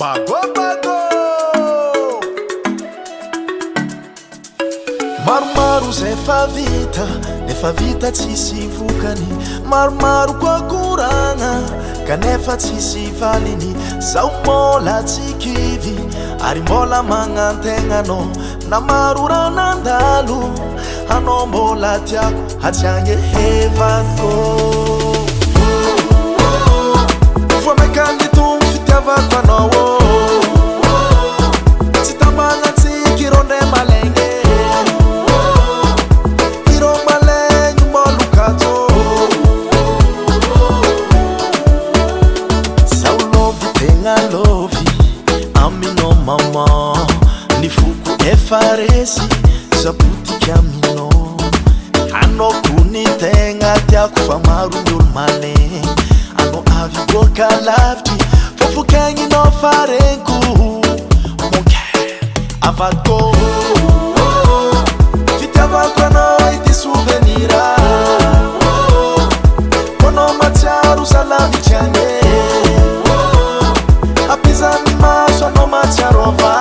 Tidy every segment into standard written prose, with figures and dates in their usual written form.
BAGO BAGO maromaro zay nefa vita tsisy vokany maromaro koa koragna kanefa tsisy valiny zao mbola tsy kivy ary mbola magnantegna anao na maro raha nandalo anao mbola tiako hatsiagny hevako voamekany fitiavako anao tsy tamagnatsiky ro ndray malaigne iro malaigny molokato zao lovy tegna lovy aminao mama ny foko efa resy zapotiky aminao anao kony tegna tiako fa maro ny olo malegny anao avy boka lavitry fofokagninao farenko mon cœur avako fitiavako anao ity souvenir anao matsiaro salavitry agny apizany maso anao matsiaro ava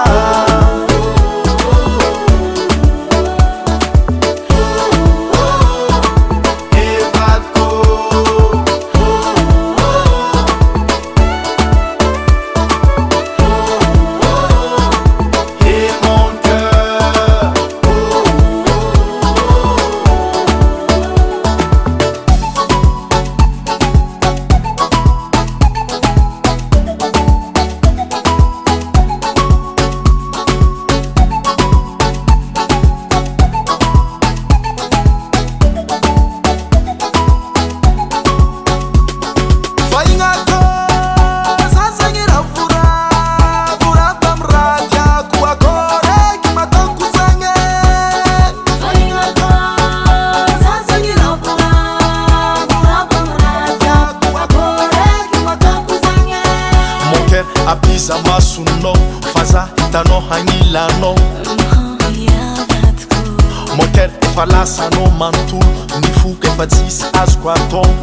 apisa masonao faza hitanao hagnilanao mon cœur efa lasanao manontolo ny foko efa tsisy azoko atao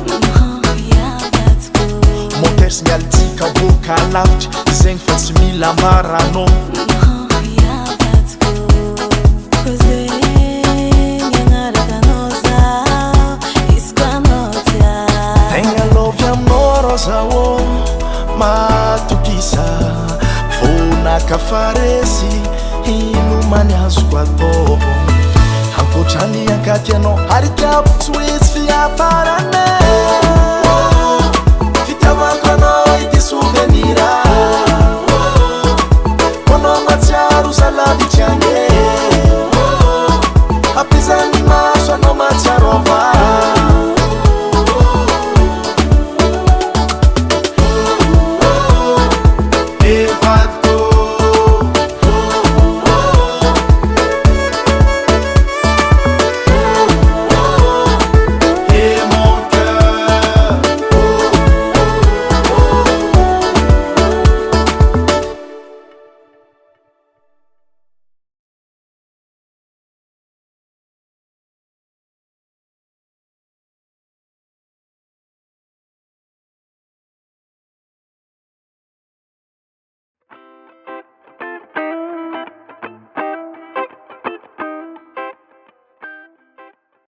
mon cœur sy mialitsika boka lavitry zegny fa tsy mila maranao tegna lovy aminao rô zao matokisa vonaka faresy ino many azoko atao ankoatrany ankaty anao ary tiako tsy hoizy fiafarane fitiavako anao ity souvenir anao matsiaro salavitry agny